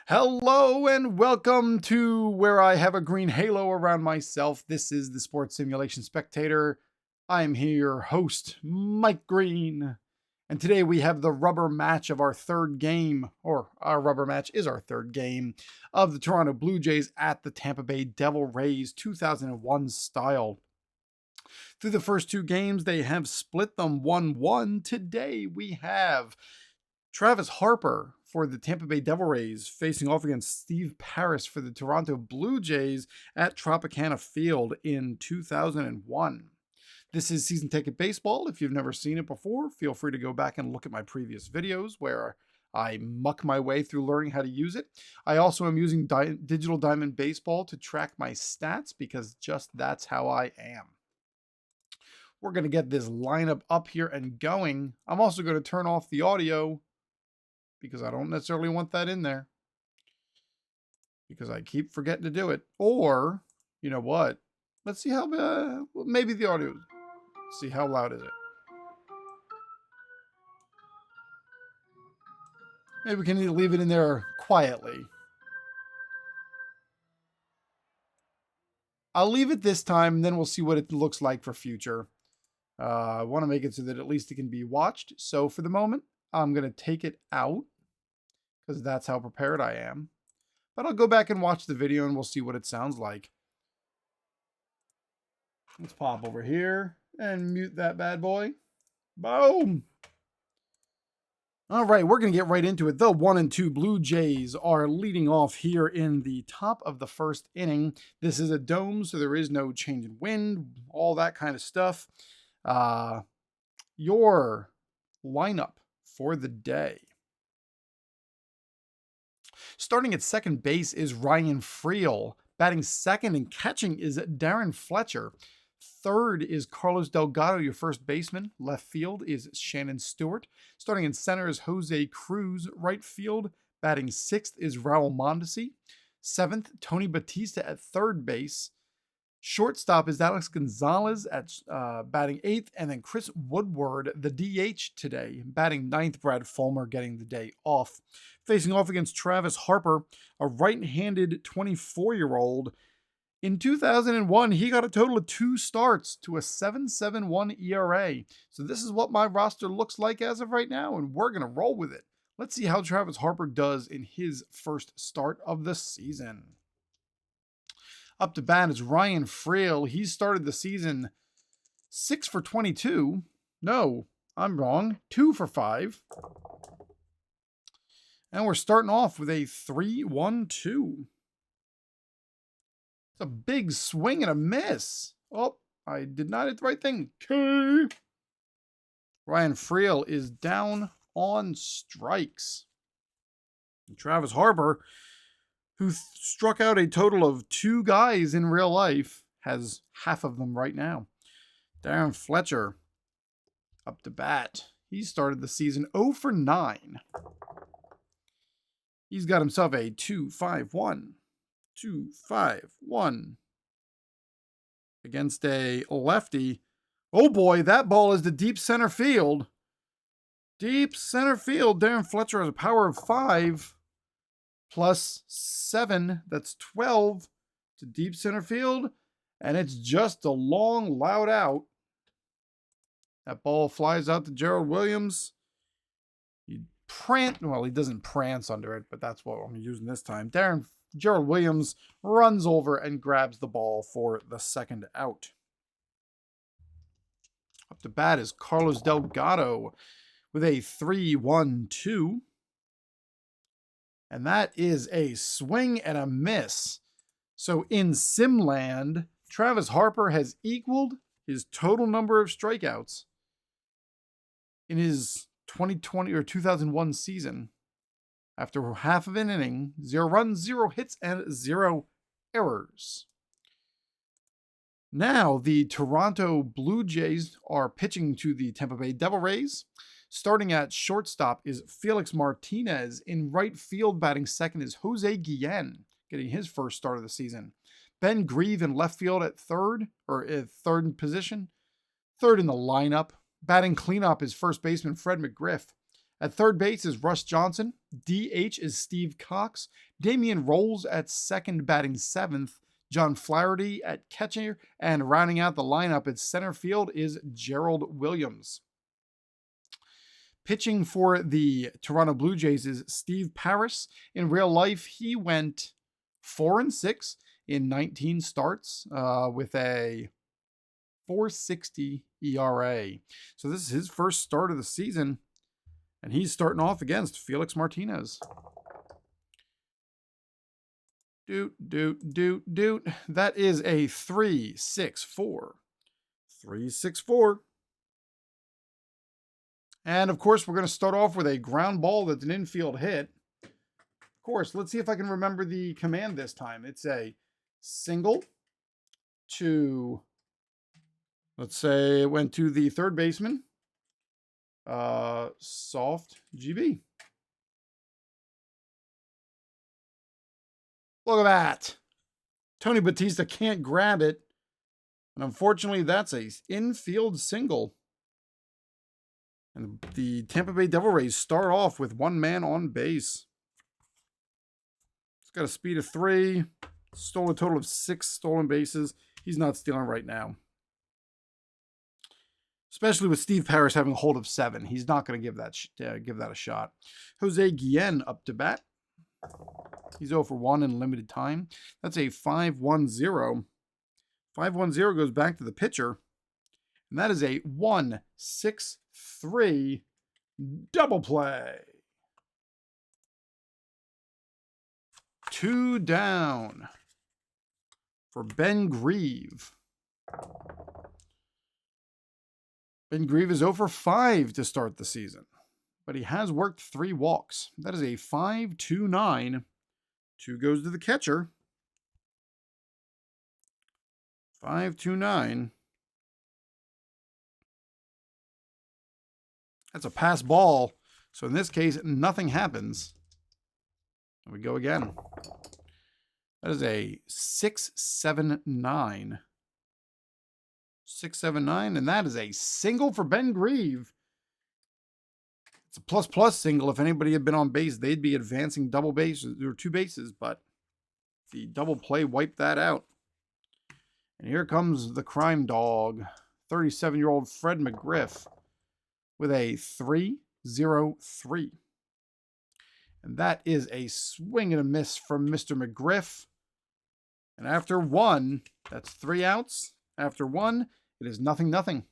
Hello and welcome to where I have a green halo around myself. This is the Sports Simulation Spectator. I'm here, your host, Mike Green. And today we have the rubber match of our third game, or our rubber match is our third game, of the Toronto Blue Jays at the Tampa Bay Devil Rays 2001 style. Through the first two games, they have split them 1-1. Today we have Travis Harper for the Tampa Bay Devil Rays facing off against Steve Parris for the Toronto Blue Jays at Tropicana Field in 2001. This is Season Ticket Baseball. If you've never seen it before, feel free to go back and look at my previous videos where I muck my way through learning how to use it. I also am using Digital Diamond Baseball to track my stats because just that's how I am. We're going to get this lineup up here and going. I'm also going to turn off the audio because I don't necessarily want that in there because I keep forgetting to do it. Or, you know what? Let's see how, maybe the audio, see how loud is it? Maybe we can leave it in there quietly. I'll leave it this time, and then we'll see what it looks like for future. I want to make it so that at least it can be watched. So for the moment, I'm going to take it out because that's how prepared I am. But I'll go back and watch the video and we'll see what it sounds like. Let's pop over here and mute that bad boy. Boom! All right, we're going to get right into it. The 1 and 2 Blue Jays are leading off here in the top of the first inning. This is a dome, so there is no change in wind, all that kind of stuff. Your lineup for the day. Starting at second base is Ryan Friel. Batting second and catching is Darren Fletcher. Third is Carlos Delgado, your first baseman. Left field is Shannon Stewart. Starting in center is Jose Cruz. Right field, batting sixth is Raul Mondesi. Seventh, Tony Batista at third base. Shortstop is Alex Gonzalez at batting eighth, and then Chris Woodward, the DH today, batting ninth. Brad Fulmer getting the day off. Facing off against Travis Harper, a right-handed 24-year-old. In 2001, he got a total of 2 starts to a 7.71 ERA. So this is what my roster looks like as of right now, and we're going to roll with it. Let's see how Travis Harper does in his first start of the season. Up to bat is Ryan Friel. He started the season 6 for 22. No, I'm wrong. 2 for 5. And we're starting off with a 3-1-2. It's a big swing and a miss. Oh, I did not hit the right thing. Okay. Ryan Friel is down on strikes. And Travis Harper, who struck out a total of 2 guys in real life, has half of them right now. Darren Fletcher up to bat. He started the season 0 for 9. He's got himself a 2-5-1. 2-5-1 against a lefty. Oh boy, that ball is to deep center field. Deep center field. Darren Fletcher has a power of 5 plus 7. That's 12 to deep center field. And it's just a long, loud out. That ball flies out to Gerald Williams. He doesn't prance under it, but that's what I'm using this time. Gerald Williams runs over and grabs the ball for the second out. Up to bat is Carlos Delgado with a 3-1-2. And that is a swing and a miss. So in Simland, Travis Harper has equaled his total number of strikeouts in his 2020 or 2001 season. After half of an inning, 0 runs, 0 hits, and 0 errors. Now, the Toronto Blue Jays are pitching to the Tampa Bay Devil Rays. Starting at shortstop is Felix Martinez. In right field, batting second is Jose Guillen, getting his first start of the season. Ben Grieve in left field at third position. Third in the lineup. Batting cleanup is first baseman Fred McGriff. At third base is Russ Johnson. DH is Steve Cox. Damian Rolls at second, batting seventh. John Flaherty at catcher. And rounding out the lineup at center field is Gerald Williams. Pitching for the Toronto Blue Jays is Steve Parris. In real life, he went 4-6 in 19 starts with a .460 ERA. So this is his first start of the season, and he's starting off against Felix Martinez. That is a 3-6-4. 3-6-4. And of course, we're going to start off with a ground ball that's an infield hit. Of course, let's see if I can remember the command this time. It's a single to, let's say it went to the third baseman. Soft GB. Look at that. Tony Batista can't grab it. And unfortunately, that's a infield single. And the Tampa Bay Devil Rays start off with one man on base. He's got a speed of 3. Stole a total of 6 stolen bases. He's not stealing right now. Especially with Steve Parris having a hold of 7. He's not going to give that a shot. Jose Guillen up to bat. He's 0 for 1 in limited time. That's a 5-1-0. 5-1-0 goes back to the pitcher. And that is a 1-6-3 double play. 2 down for Ben Grieve. Ben Grieve is 0 for 5 to start the season, but he has worked 3 walks. That is a 5-2-9. 2 goes to the catcher. 5-2-9. That's a pass ball. So in this case, nothing happens. And we go again. That is a 6-7-9. 6-7-9. And that is a single for Ben Grieve. It's a plus single. If anybody had been on base, they'd be advancing double bases or 2 bases. But the double play wiped that out. And here comes the crime dog, 37-year-old Fred McGriff, with a 3-0-3. And that is a swing and a miss from Mr. McGriff. And after 1, that's 3 outs. After 1, it is 0-0.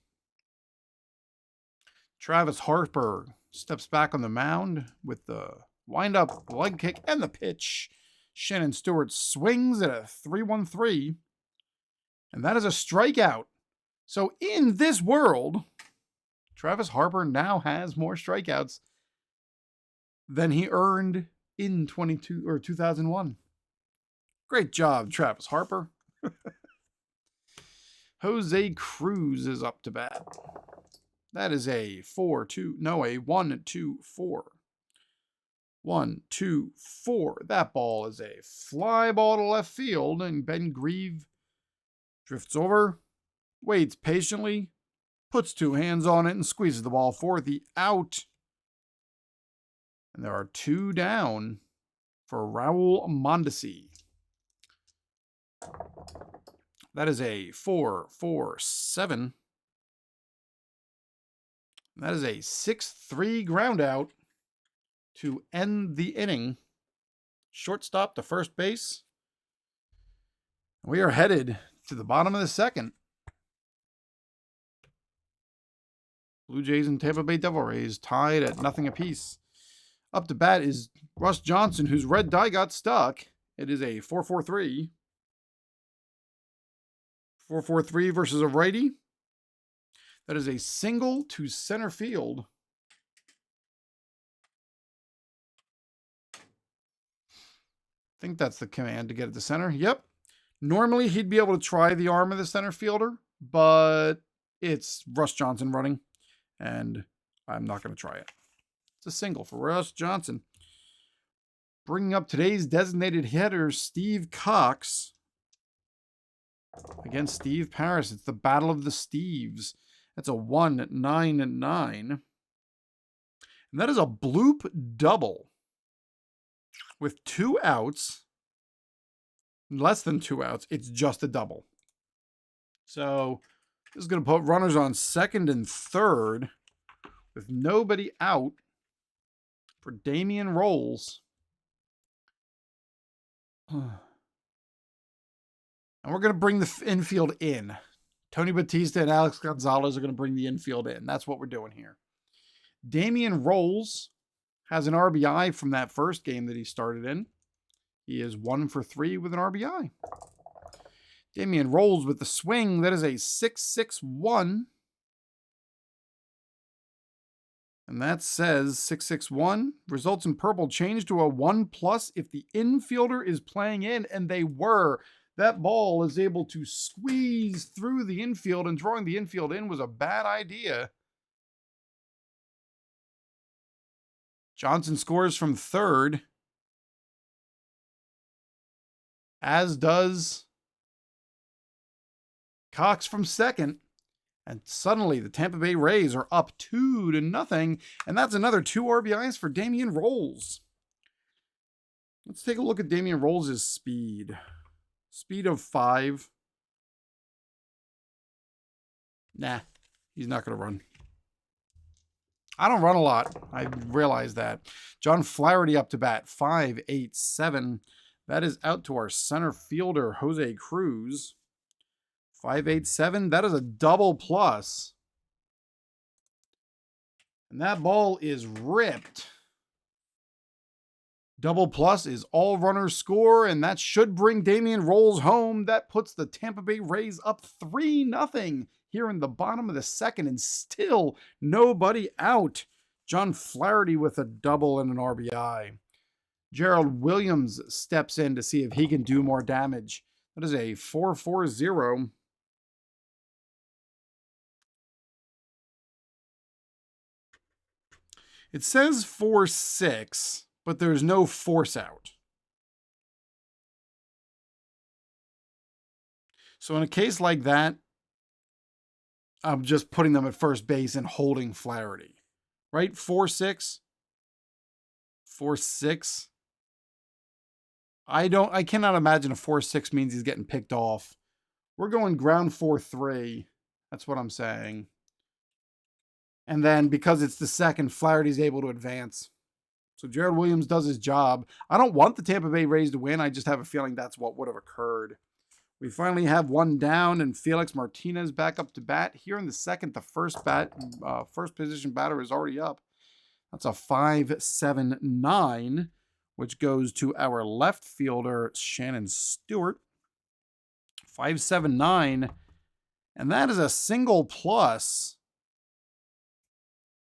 Travis Harper steps back on the mound with the windup, leg kick, and the pitch. Shannon Stewart swings at a 3-1-3. And that is a strikeout. So in this world, Travis Harper now has more strikeouts than he earned in 2001. Great job, Travis Harper. Jose Cruz is up to bat. That is a 1-2-4. 1-2-4. That ball is a fly ball to left field, and Ben Grieve drifts over, waits patiently, puts 2 hands on it, and squeezes the ball for the out. And there are 2 down for Raul Mondesi. That is a 4-4-7. That is a 6-3 ground out to end the inning. Shortstop to first base. We are headed to the bottom of the second. Blue Jays and Tampa Bay Devil Rays tied at 0 apiece. Up to bat is Russ Johnson, whose red die got stuck. It is a 4-4-3. 4-4-3 versus a righty. That is a single to center field. I think that's the command to get it to center. Yep. Normally, he'd be able to try the arm of the center fielder, but it's Russ Johnson running, and I'm not going to try it. It's a single for Russ Johnson. Bringing up today's designated hitter, Steve Cox, against Steve Parris. It's the battle of the Steves. That's a 1-9-9. And that is a bloop double. with 2 outs, less than 2 outs, it's just a double. So this is going to put runners on second and third with nobody out for Damian Rolls. And we're going to bring the infield in. Tony Batista and Alex Gonzalez are going to bring the infield in. That's what we're doing here. Damian Rolls has an RBI from that first game that he started in. He is 1 for 3 with an RBI. Damian Rolls with the swing. That is a 6-6-1. And that says 6-6-1. Results in purple change to a 1+ if the infielder is playing in, and they were. That ball is able to squeeze through the infield, and drawing the infield in was a bad idea. Johnson scores from third, as does Cox from second. And suddenly the Tampa Bay Rays are up 2-0. And that's another 2 RBIs for Damian Rolls. Let's take a look at Damian Rolls' speed. Speed of 5. Nah, he's not going to run. I don't run a lot. I realize that. John Flaherty up to bat. 5-8-7. That is out to our center fielder, Jose Cruz. 5-8-7. That is a double plus. And that ball is ripped. Double plus is all runners score, and that should bring Damian Rolls home. That puts the Tampa Bay Rays up 3-0 here in the bottom of the second, and still nobody out. John Flaherty with a double and an RBI. Gerald Williams steps in to see if he can do more damage. That is a 4-4-0. It says 4-6, but there's no force out. So in a case like that, I'm just putting them at first base and holding Flaherty. Right? 4-6. 4-6. I cannot imagine a 4-6 means he's getting picked off. We're going ground 4-3. That's what I'm saying. And then because it's the second, Flaherty's able to advance. So Gerald Williams does his job. I don't want the Tampa Bay Rays to win. I just have a feeling that's what would have occurred. We finally have one down, and Felix Martinez back up to bat. Here in the second, the first position batter is already up. That's a 5-7-9, which goes to our left fielder, Shannon Stewart. 5-7-9, and that is a single plus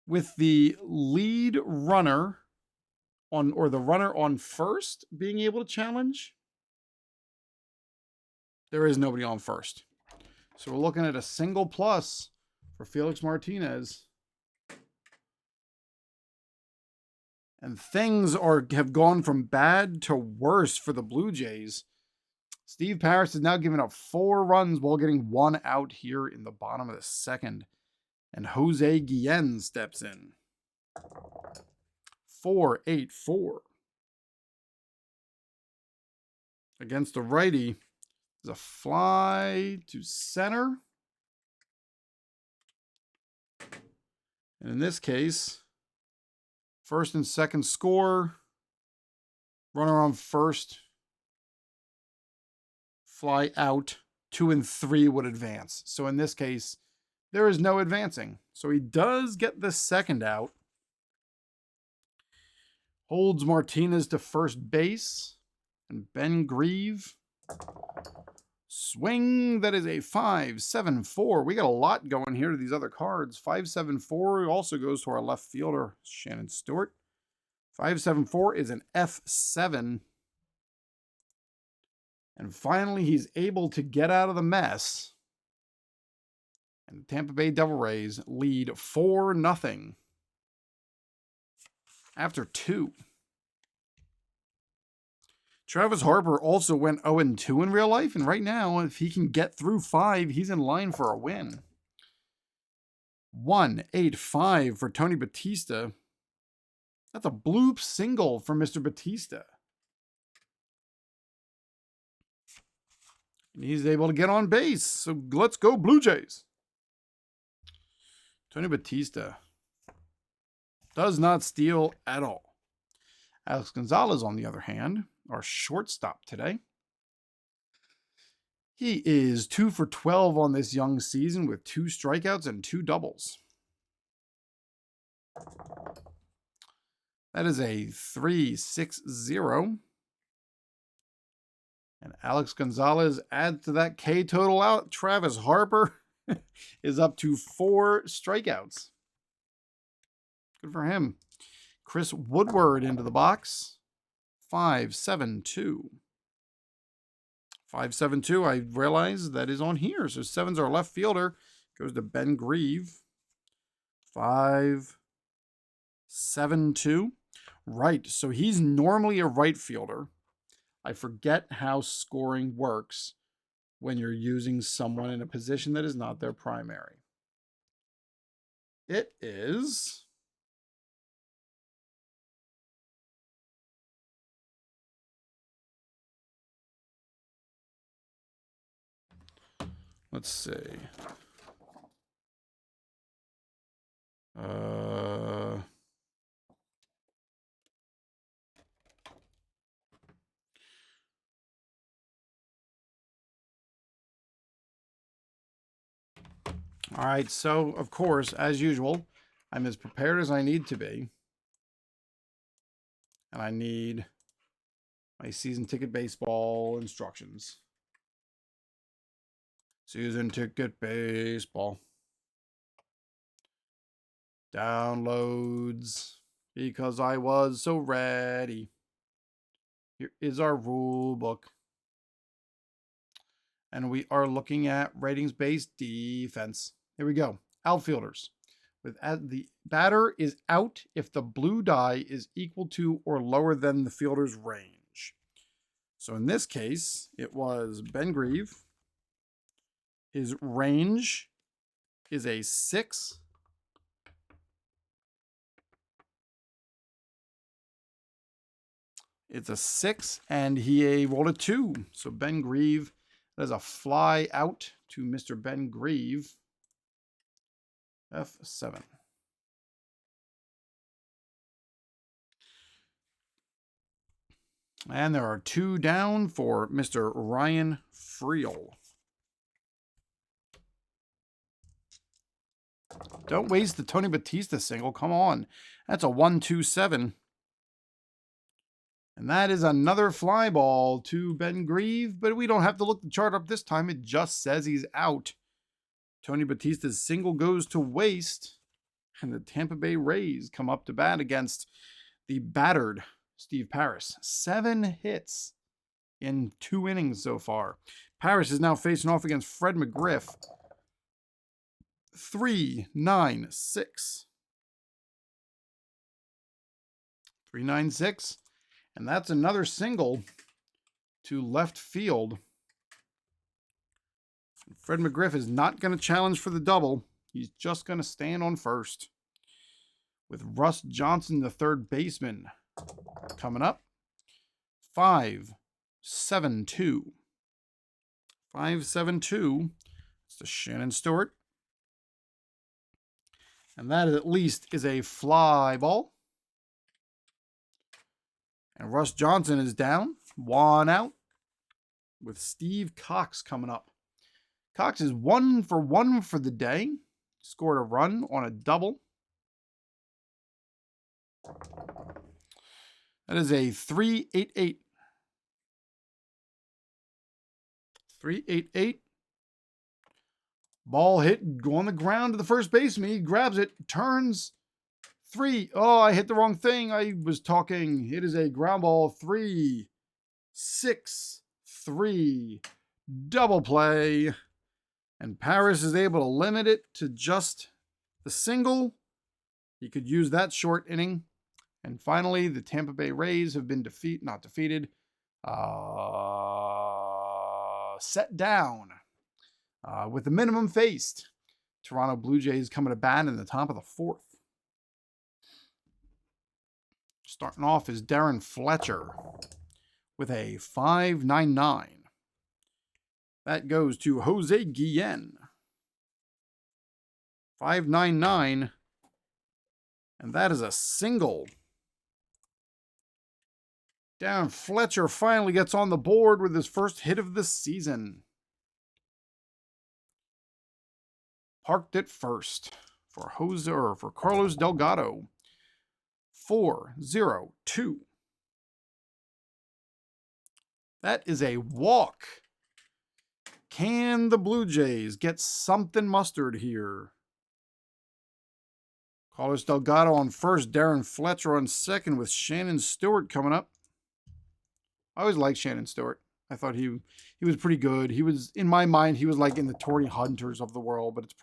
with the lead runner on, or the runner on first being able to challenge. There is nobody on first. So we're looking at a single plus for Felix Martinez. And things have gone from bad to worse for the Blue Jays. Steve Parris has now given up 4 runs while getting 1 out here in the bottom of the second. And Jose Guillen steps in. 4-8-4. Against the righty. There's a fly to center. And in this case, first and second score. Runner on first. Fly out. 2 and 3 would advance. So in this case, there is no advancing. So he does get the second out. Holds Martinez to first base. And Ben Grieve. Swing. That is a 5-7-4. We got a lot going here to these other cards. 5-7-4 also goes to our left fielder, Shannon Stewart. 5-7-4 is an F7. And finally, he's able to get out of the mess. And the Tampa Bay Devil Rays lead 4-0 after 2. Travis Harper also went 0-2 in real life, and right now, if he can get through 5, he's in line for a win. 1-8-5 for Tony Batista. That's a bloop single for Mr. Batista. And he's able to get on base. So let's go Blue Jays. Tony Batista does not steal at all. Alex Gonzalez, on the other hand, our shortstop today. He is 2 for 12 on this young season with 2 strikeouts and 2 doubles. That is a 3-6-0. And Alex Gonzalez adds to that K total out. Travis Harper is up to 4 strikeouts. Good for him. Chris Woodward into the box. 5-7-2. 5-7-2. I realize that is on here. So 7's our left fielder. Goes to Ben Grieve. 5-7-2. Right. So he's normally a right fielder. I forget how scoring works when you're using someone in a position that is not their primary. It is... Let's see. All right, so, of course, as usual, I'm as prepared as I need to be. And I need my season ticket baseball instructions. Season ticket baseball. Downloads. Because I was so ready. Here is our rule book. And we are looking at ratings-based defense. Here we go. Outfielders. The batter is out if the blue die is equal to or lower than the fielder's range. So in this case, it was Ben Grieve. His range is a 6. It's a 6, and he rolled a 2. So Ben Grieve, that is a fly out to Mr. Ben Grieve. F7. And there are 2 down for Mr. Ryan Friel. Don't waste the Tony Batista single. Come on. That's a 1-2-7. And that is another fly ball to Ben Grieve, but we don't have to look the chart up this time. It just says he's out. Tony Batista's single goes to waste, and the Tampa Bay Rays come up to bat against the battered Steve Parris. 7 hits in 2 innings so far. Parris is now facing off against Fred McGriff. 3-9-6. 3-9-6. And that's another single to left field. Fred McGriff is not going to challenge for the double. He's just going to stand on first. With Russ Johnson, the third baseman, coming up. 5-7-2. 5-7-2. It's to Shannon Stewart. And that at least is a fly ball. And Russ Johnson is down. 1 out. With Steve Cox coming up. Cox is 1 for 1 for the day. Scored a run on a double. That is a 3-8-8. 3-8-8. Ball hit on the ground to the first baseman. He grabs it, turns. 3. Oh, I hit the wrong thing. I was talking. It is a ground ball. 3-6-3. Double play. And Parris is able to limit it to just the single. He could use that short inning. And finally, the Tampa Bay Rays have been set down with the minimum faced. Toronto Blue Jays coming to bat in the top of the 4th. Starting off is Darren Fletcher with a 5.99. That goes to Jose Guillen. 599. And that is a single. Darren Fletcher finally gets on the board with his first hit of the season. Parked it first for Carlos Delgado. 4-0-2. That is a walk. Can the Blue Jays get something mustard here? Carlos Delgado on first, Darren Fletcher on second with Shannon Stewart coming up. I always liked Shannon Stewart. I thought he was pretty good. He was, in my mind, he was like in the Tory Hunters of the world, but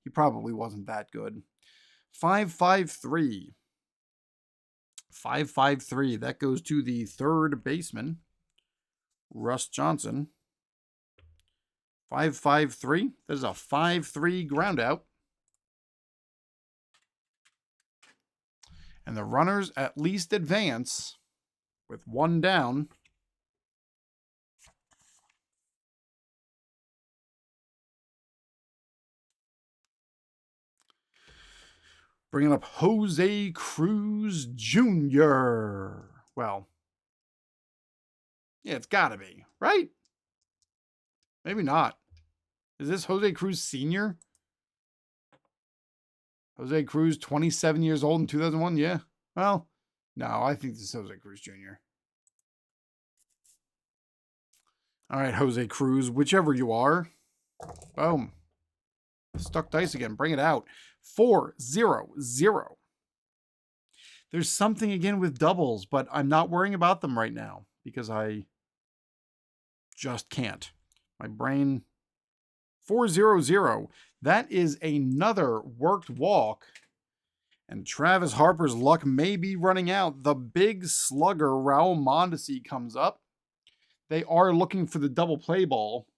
he probably wasn't that good. 5-5-3. 5-5-3. That goes to the third baseman, Russ Johnson. 5-5-3. That is a 5-3 ground out. And the runners at least advance with one down. Bringing up Jose Cruz Jr. Well, yeah, it's got to be, right? Maybe not. Is this Jose Cruz Sr.? Jose Cruz, 27 years old in 2001? Yeah. Well, no, I think this is Jose Cruz Jr. All right, Jose Cruz, whichever you are. Boom. Stuck dice again. Bring it out. 4-0-0. There's something again with doubles, but I'm not worrying about them right now because I just can't. My brain. 4-0-0. That is another worked walk. And Travis Harper's luck may be running out. The big slugger, Raul Mondesi, comes up. They are looking for the double play ball.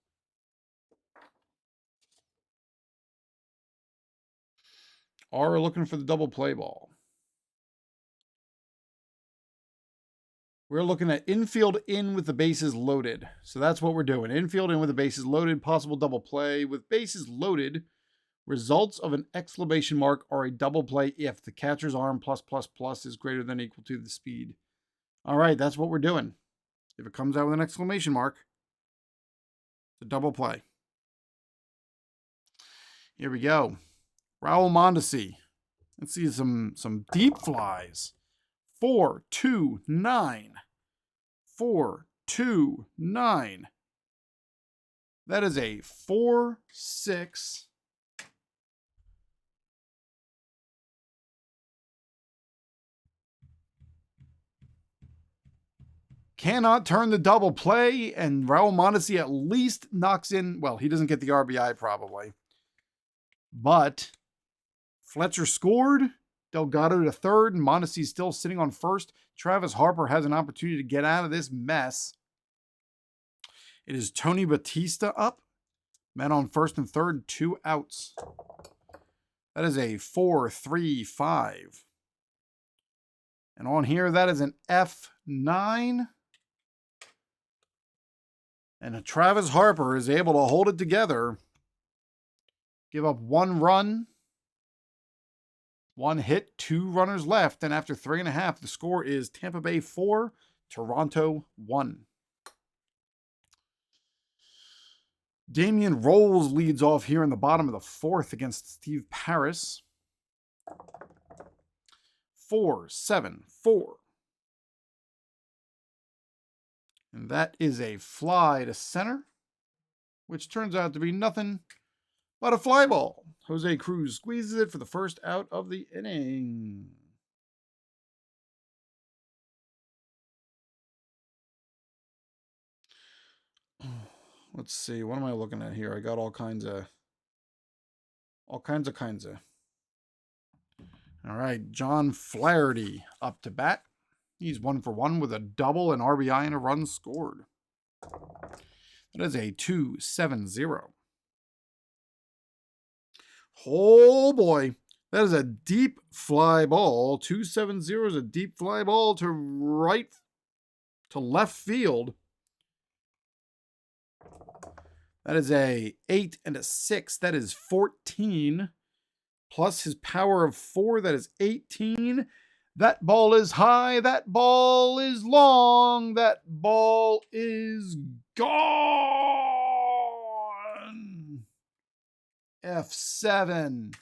Are looking for the double play ball. We're looking at infield in with the bases loaded. So that's what we're doing. Infield in with the bases loaded. Possible double play. With bases loaded, results of an exclamation mark are a double play if the catcher's arm +++ is greater than or equal to the speed. All right, that's what we're doing. If it comes out with an exclamation mark, it's a double play. Here we go. Raul Mondesi. Let's see some deep flies. 4-2-9. 4-2-9. That is a 4-6. Cannot turn the double play, and Raul Mondesi at least knocks in. Well, he doesn't get the RBI probably. But Fletcher scored. Delgado to third. Mondesi's still sitting on first. Travis Harper has an opportunity to get out of this mess. It is Tony Batista up. Men on first and third, 2 outs. That is a 4-3-5. And on here, that is an F9. And Travis Harper is able to hold it together. Give up 1 run. 1 hit, 2 runners left. And after 3.5, the score is Tampa Bay 4, Toronto 1. Damian Rolls leads off here in the bottom of the 4th against Steve Parris. 4-7-4. And that is a fly to center, which turns out to be nothing but a fly ball. Jose Cruz squeezes it for the first out of the inning. Let's see. What am I looking at here? I got all kinds of. All kinds of. All right. John Flaherty up to bat. He's 1 for 1 with a double, an RBI, and a run scored. That is a 2-7-0. Oh boy. That is a deep fly ball. 2-7-0 is a deep fly ball to left field. That is a 8 and a 6. That is 14. Plus his power of 4. That is 18. That ball is high. That ball is long. That ball is gone. F7.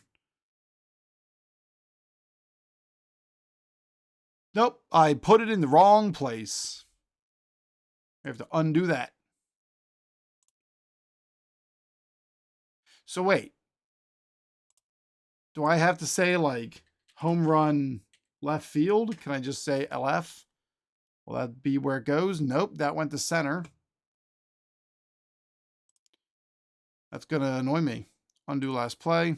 Nope, I put it in the wrong place. I have to undo that. So wait. Do I have to say like home run left field? Can I just say LF? Will that be where it goes? Nope, that went to center. That's going to annoy me. Undo last play.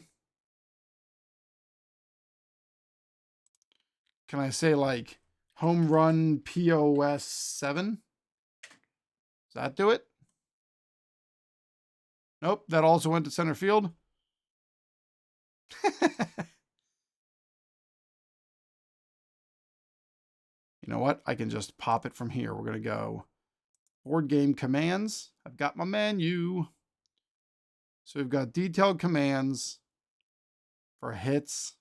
Can I say like home run POS 7? Does that do it? Nope, that also went to center field. You know what? I can just pop it from here. We're going to go board game commands. I've got my menu. So we've got detailed commands for hits.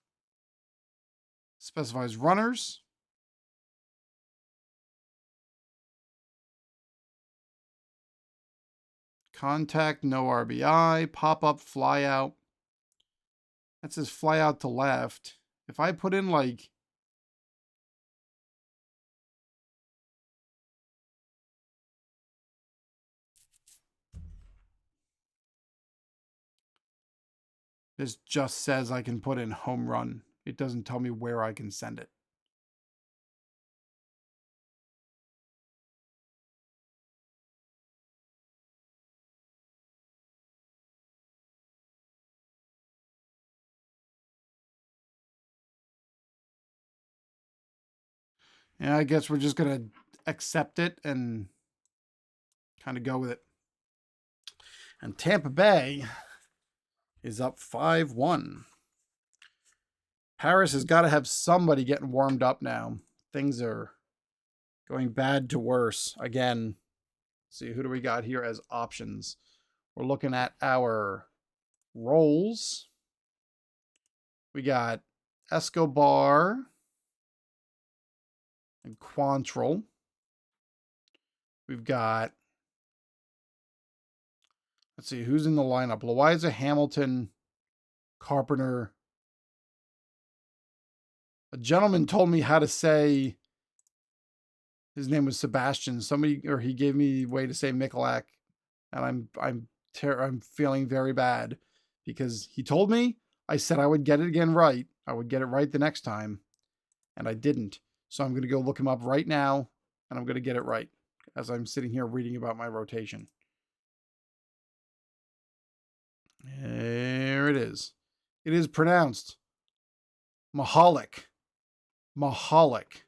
Specifies runners. Contact, no RBI. Pop up, fly out. That says fly out to left. If I put in like this just says I can put in home run. It doesn't tell me where I can send it. And I guess we're just going to accept it and kind of go with it. And Tampa Bay is up 5-1. Parris has got to have somebody getting warmed up now. Things are going bad to worse. Again, let's see, who do we got here as options? We're looking at our roles. We got Escobar and Quantrill. We've got, let's see, who's in the lineup? Loiza, Hamilton, Carpenter. A gentleman told me how to say, his name was Sebastian. Somebody, or he gave me a way to say Michalak, and I'm feeling very bad because he told me, I said I would get it again right. I would get it right the next time, and I didn't. So I'm going to go look him up right now, and I'm going to get it right as I'm sitting here reading about my rotation. There it is. It is pronounced Mahalik. Mahalik.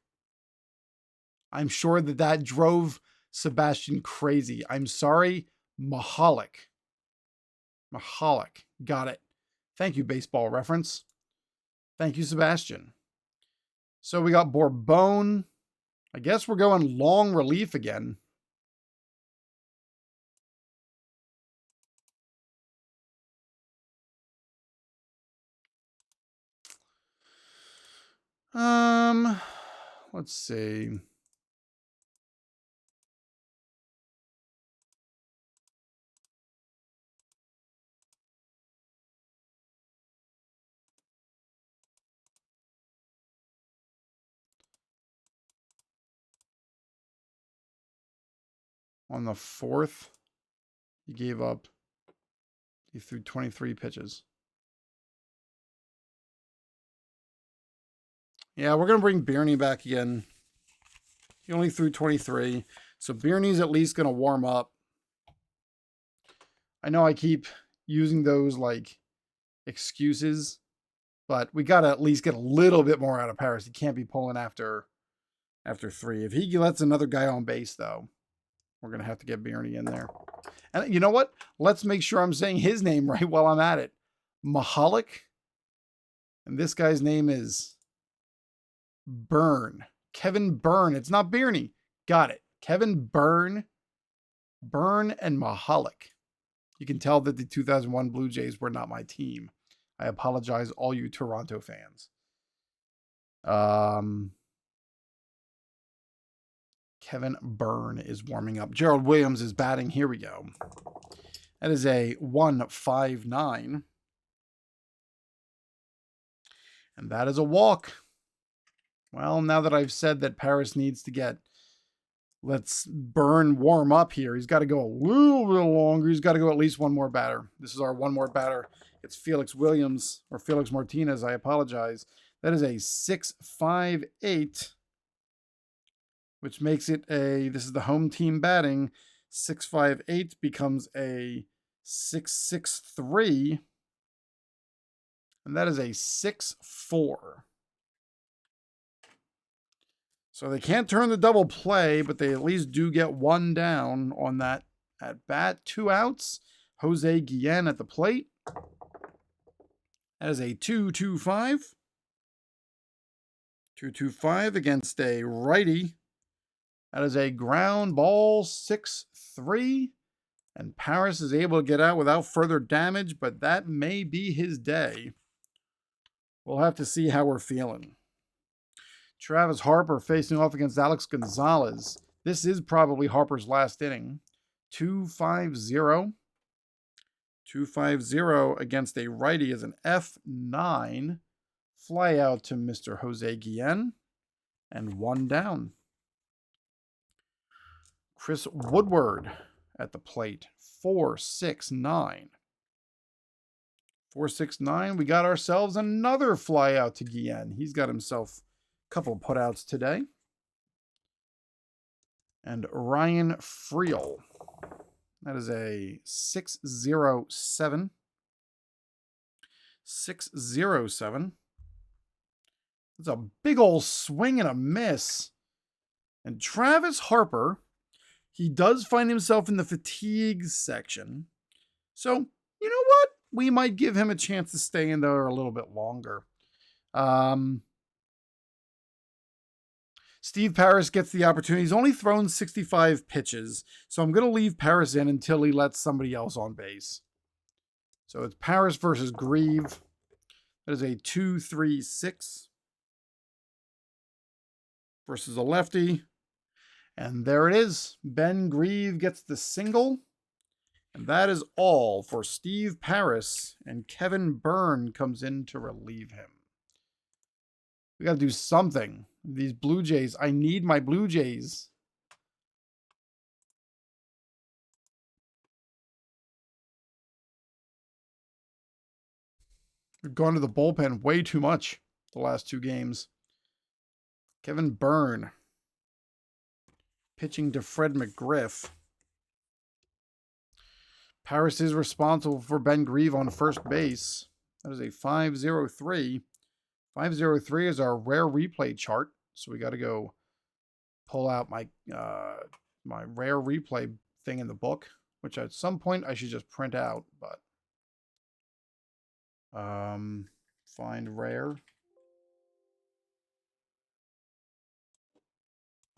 I'm sure that drove Sebastian crazy. I'm sorry, Mahalik. Mahalik. Got it. Thank you, Baseball Reference. Thank you, Sebastian. So we got Bourbon. I guess we're going long relief again. Let's see. On the 4th, he threw 23 pitches. Yeah, we're going to bring Birney back again. He only threw 23. So Birney's at least going to warm up. I know I keep using those like excuses, but we got to at least get a little bit more out of Parris. He can't be pulling after 3. If he lets another guy on base, though, we're going to have to get Birney in there. And you know what? Let's make sure I'm saying his name right while I'm at it. Mahalik. And this guy's name is Byrne. Kevin Byrne. It's not Birney. Got it. Kevin Byrne. Byrne and Mahalik. You can tell that the 2001 Blue Jays were not my team. I apologize, all you Toronto fans. Kevin Byrne is warming up. Gerald Williams is batting. Here we go. That is a 159. And that is a walk. Well, now that I've said that Parris needs to get, let's Byrne warm up here. He's got to go a little bit longer. He's got to go at least one more batter. This is our one more batter. It's Felix Williams, or Felix Martinez. I apologize. That is a 658, which makes it a, this is the home team batting. 658 becomes a 663. And that is a 6-4. So they can't turn the double play, but they at least do get one down on that at bat. 2 outs. Jose Guillen at the plate. That is a 2-2-5. 2-2-5 against a righty. That is a ground ball 6-3. And Parris is able to get out without further damage, but that may be his day. We'll have to see how we're feeling. Travis Harper facing off against Alex Gonzalez. This is probably Harper's last inning. 2-5-0. 2-5-0 against a righty is an F9. Fly out to Mr. Jose Guillen. And 1 down. Chris Woodward at the plate. 4-6-9. 4-6-9. We got ourselves another fly out to Guillen. He's got himself a couple of putouts today. And Ryan Friel. That is a 6-0-7. 6-0-7. It's a big old swing and a miss. And Travis Harper, he does find himself in the fatigue section. So, you know what? We might give him a chance to stay in there a little bit longer. Steve Parris gets the opportunity. He's only thrown 65 pitches, so I'm going to leave Parris in until he lets somebody else on base. So it's Parris versus Grieve. That is a 2-3-6 versus a lefty. And there it is. Ben Grieve gets the single. And that is all for Steve Parris. And Kevin Byrne comes in to relieve him. We got to do something. These Blue Jays. I need my Blue Jays. We've gone to the bullpen way too much the last 2 games. Kevin Byrne pitching to Fred McGriff. Parris is responsible for Ben Grieve on first base. That is a 5-0-3. 5-0-3 is our rare replay chart. So we got to go pull out my my rare replay thing in the book, which at some point I should just print out. But find rare.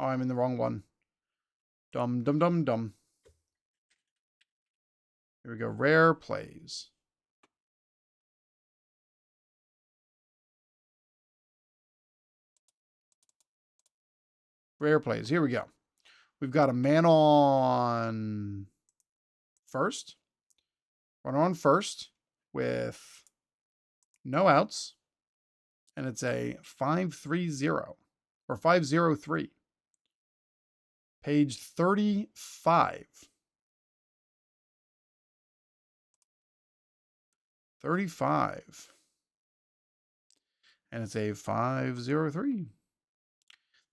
Oh, I'm in the wrong one. Dumb. Here we go. Rare plays. Rare plays. Here we go. We've got a man on first. Runner on first with no outs. And it's a 5-3-0 or 5-0-3. Page 35. 35. And it's a 5-0-3.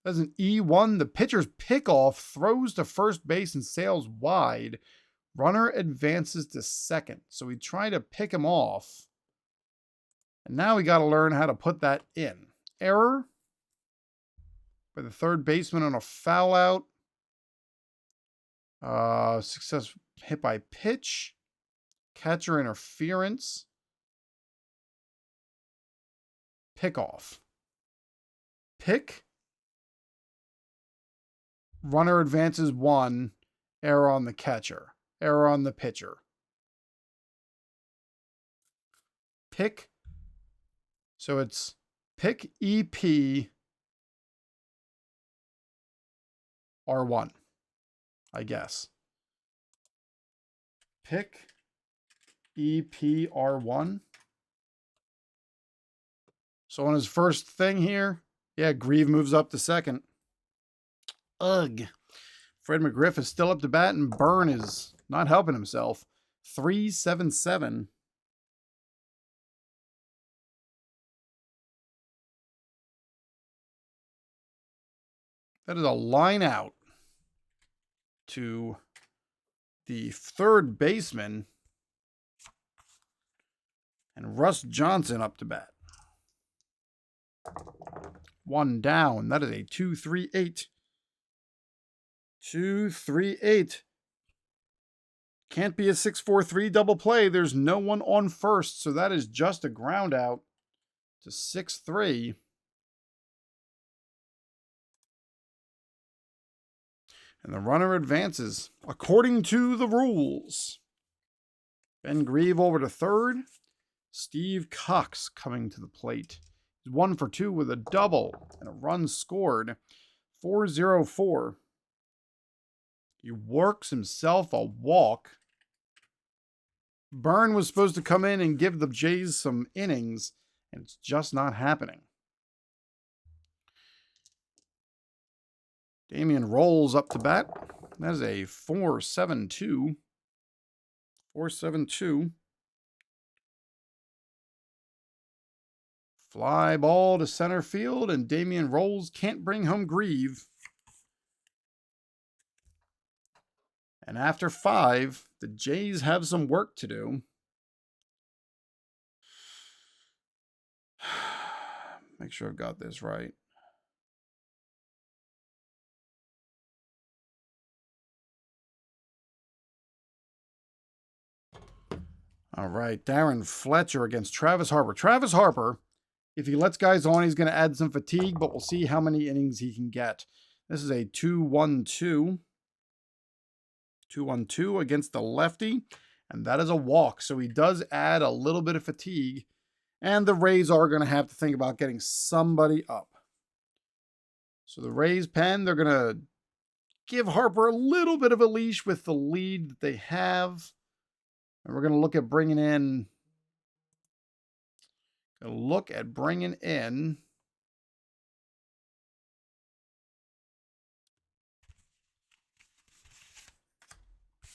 That's an E1. The pitcher's pickoff throws to first base and sails wide. Runner advances to second. So we try to pick him off. And now we got to learn how to put that in. Error by the third baseman on a foul out. Success hit by pitch. Catcher interference. Pickoff. Pick. Runner advances 1. Error on the catcher. Error on the pitcher. pick. So it's pick EP R1, I guess. Pick EP R1. So on his first thing here, yeah, Grieve moves up to second. Ugh. Fred McGriff is still up to bat, and Byrne is not helping himself. 3-7-7. That is a line out to the third baseman, and Russ Johnson up to bat. One down. That is a 2-3-8. 2-3-8. Can't be a 6-4-3 double play. There's no one on first, so that is just a ground out to 6-3. And the runner advances according to the rules. Ben Grieve over to third. Steve Cox coming to the plate. He's 1 for 2 with a double and a run scored. 4-0-4. He works himself a walk. Byrne was supposed to come in and give the Jays some innings, and it's just not happening. Damian rolls up to bat. That is a 4-7-2. 4-7-2. Fly ball to center field, and Damian rolls. Can't bring home Grieve. And after 5, the Jays have some work to do. Make sure I've got this right. All right, Darren Fletcher against Travis Harper. Travis Harper, if he lets guys on, he's going to add some fatigue, but we'll see how many innings he can get. This is a 2-1-2. 2-1-2 against the lefty, and that is a walk. So he does add a little bit of fatigue, and the Rays are going to have to think about getting somebody up. So the Rays pen, they're going to give Harper a little bit of a leash with the lead that they have. And we're going to look at bringing in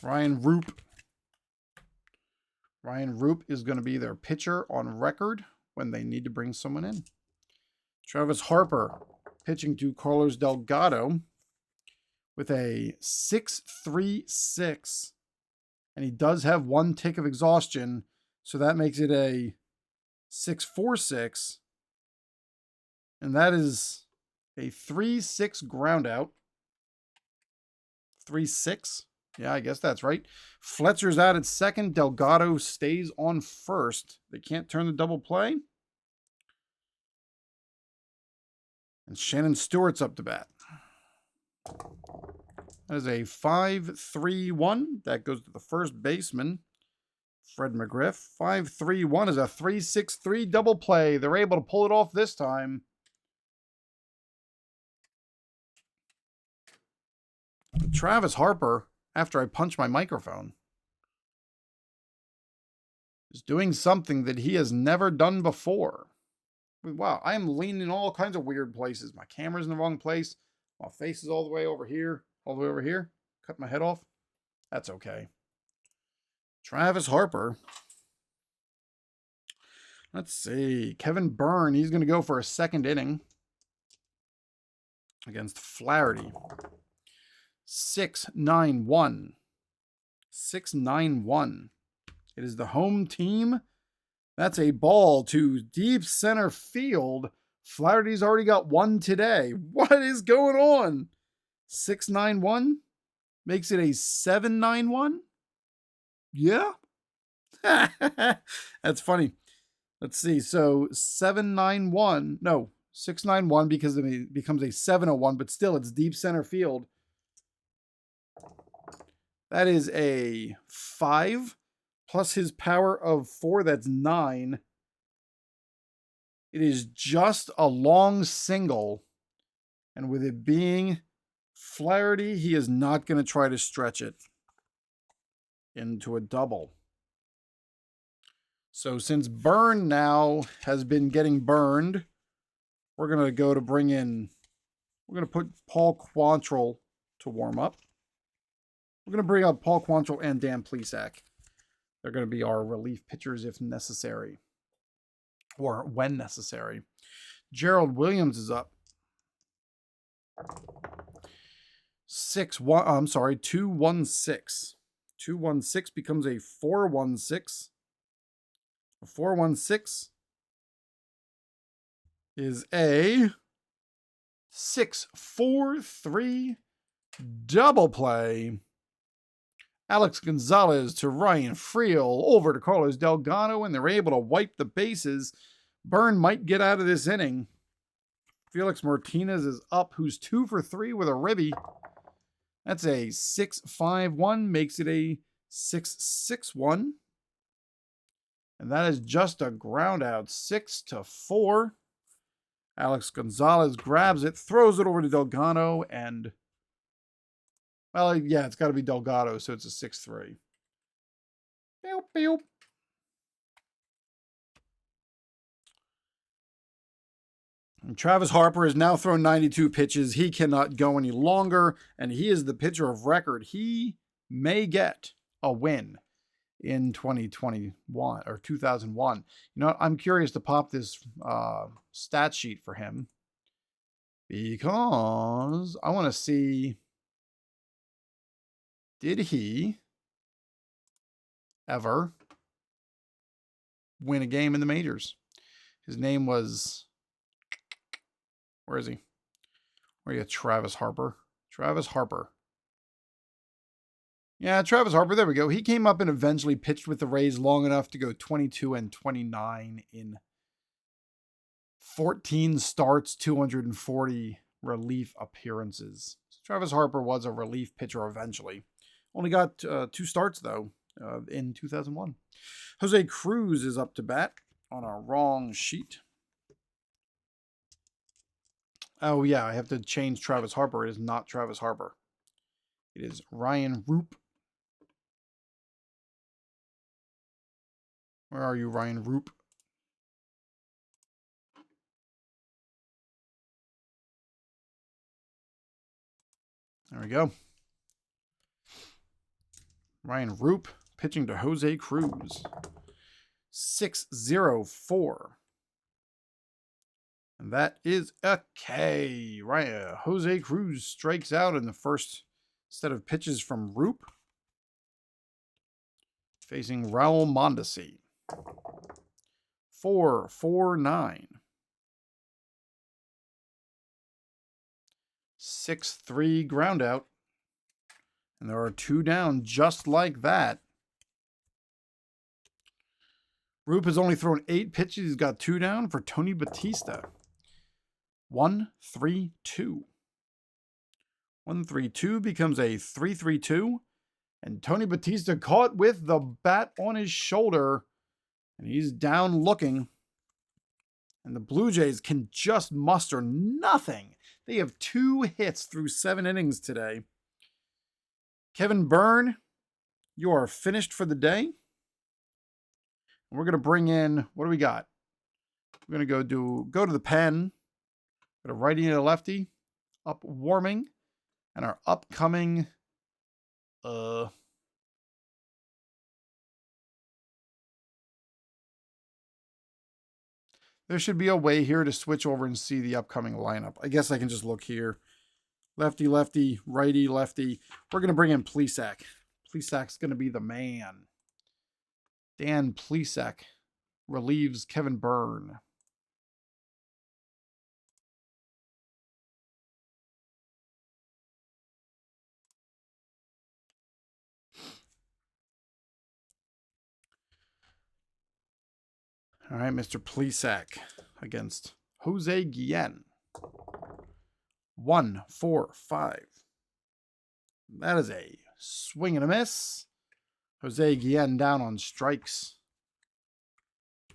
Ryan Roop. Ryan Roop is going to be their pitcher on record when they need to bring someone in. Travis Harper pitching to Carlos Delgado with a 6.36. And he does have 1 tick of exhaustion, so that makes it a 6.46. And that is a 3-6 ground out. 3-6. Yeah, I guess that's right. Fletcher's out at second. Delgado stays on first. They can't turn the double play. And Shannon Stewart's up to bat. That is a 5-3-1. That goes to the first baseman, Fred McGriff. 5-3-1 is a 3-6-3 double play. They're able to pull it off this time. Travis Harper, after I punch my microphone, is doing something that he has never done before. Wow, I am leaning in all kinds of weird places. My camera's in the wrong place. My face is all the way over here. All the way over here. Cut my head off. That's okay. Travis Harper. Let's see. Kevin Byrne. He's going to go for a second inning against Flaherty. 6-9-1. 6-9-1. It is the home team. That's a ball to deep center field. Flaherty's already got 1 today. What is going on? 6-9-1 makes it a 7-9-1. Yeah. That's funny. Let's see. So 7-9-1. No, 6-9-1 because it becomes a 7-0-1, but still it's deep center field. That is a 5 plus his power of 4. That's 9. It is just a long single. And with it being Flaherty, he is not going to try to stretch it into a double. So since Burn now has been getting burned, we're going to go to bring in, we're going to put Paul Quantrill to warm up. We're going to bring up Paul Quantrill and Dan Plesac. They're going to be our relief pitchers if necessary, or when necessary. Gerald Williams is up. 2-1-6. 2-1-6 becomes a 4-1-6. A 4-1-6 is a 6-4-3 double play. Alex Gonzalez to Ryan Friel over to Carlos Delgado, and they're able to wipe the bases. Byrne might get out of this inning. Felix Martinez is up, who's 2 for 3 with a ribby. That's a 6-5-1, makes it a 6-6-1. And that is just a ground out, 6-4. Alex Gonzalez grabs it, throws it over to Delgado, and, well, yeah, it's got to be Delgado, so it's a 6-3. Boop, boop. And Travis Harper has now thrown 92 pitches. He cannot go any longer, and he is the pitcher of record. He may get a win in 2021 or 2001. You know, I'm curious to pop this stat sheet for him because I want to see, did he ever win a game in the majors? His name was, where is he? Where you got Travis Harper? Travis Harper. Yeah, Travis Harper, there we go. He came up and eventually pitched with the Rays long enough to go 22-29 in 14 starts, 240 relief appearances. So Travis Harper was a relief pitcher eventually. Only got 2 starts, though, in 2001. Jose Cruz is up to bat on a wrong sheet. Oh, yeah, I have to change Travis Harper. It is not Travis Harper. It is Ryan Roop. Where are you, Ryan Roop? There we go. Ryan Roop pitching to Jose Cruz. 6-0-4. And that is a K. Right, Jose Cruz strikes out in the first set of pitches from Roop. Facing Raul Mondesi. 4-4-9. 6-3 ground out. And there are 2 down just like that. Roop has only thrown 8 pitches. He's got 2 down for Tony Batista. 1-3-2. 1-3-2 becomes a 3-3-2. And Tony Batista caught with the bat on his shoulder. And he's down looking. And the Blue Jays can just muster nothing. They have 2 hits through 7 innings today. Kevin Byrne, you are finished for the day. We're going to bring in, what do we got? We're going to go to the pen. Got a righty and a lefty. Up warming. And our upcoming, there should be a way here to switch over and see the upcoming lineup. I guess I can just look here. Lefty, lefty, righty, lefty. We're going to bring in Plesac. Plesac's going to be the man. Dan Plesac relieves Kevin Byrne. All right, Mr. Plesac against Jose Guillen. 1-4-5. That is a swing and a miss. Jose Guillen down on strikes.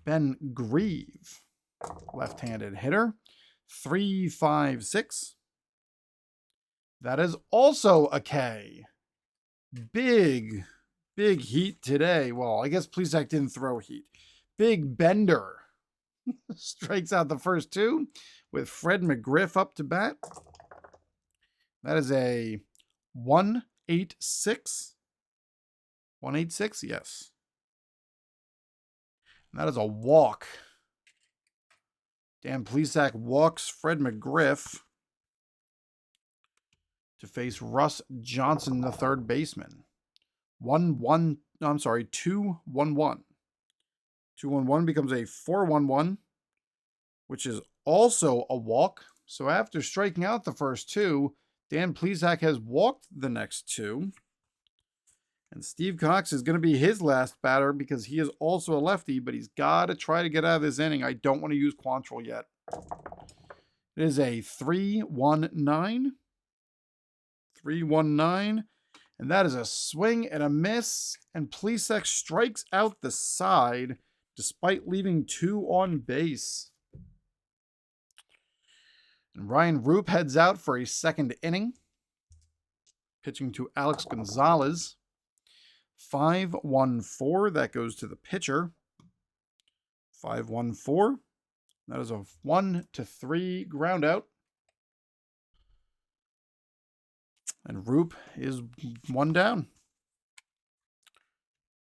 Ben Grieve. Left-handed hitter. 356. That is also a K. Big heat today. Well, I guess Plesac didn't throw heat. Big Bender strikes out the first two with Fred McGriff up to bat. That is a 186. 186, yes. And that is a walk. Dan Plesac walks Fred McGriff to face Russ Johnson, the third baseman. 2-1-1. 2-1-1 becomes a 4-1-1, which is also a walk. So after striking out the first two, Dan Plesac has walked the next two. And Steve Cox is going to be his last batter because he is also a lefty, but he's got to try to get out of this inning. I don't want to use Quantrill yet. It is a 3-1-9. 3-1-9. And that is a swing and a miss. And Plesac strikes out the side despite leaving two on base. And Ryan Roop heads out for a second inning, pitching to Alex Gonzalez. 5-1-4. That goes to the pitcher. 5-1-4. That is a 1-3 ground out. And Roop is one down.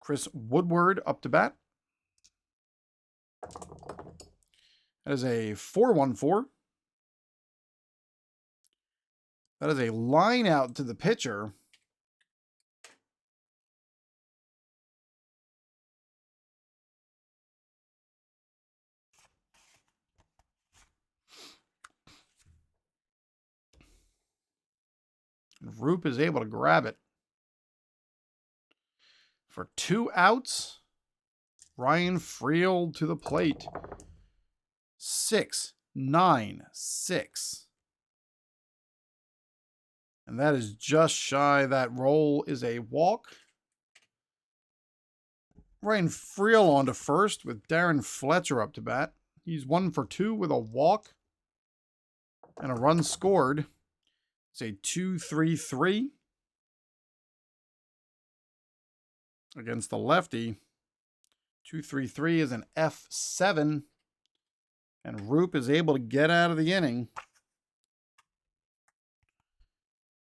Chris Woodward up to bat. That is a 4-1-4. That is a line out to the pitcher. And Roop is able to grab it. For 2 outs, Ryan Friel to the plate. 6-9-6. And that is just shy. That roll is a walk. Ryan Friel on to first with Darren Fletcher up to bat. He's 1 for 2 with a walk and a run scored. It's a 2-3-3 against the lefty. 2-3-3 is an F7. And Roop is able to get out of the inning.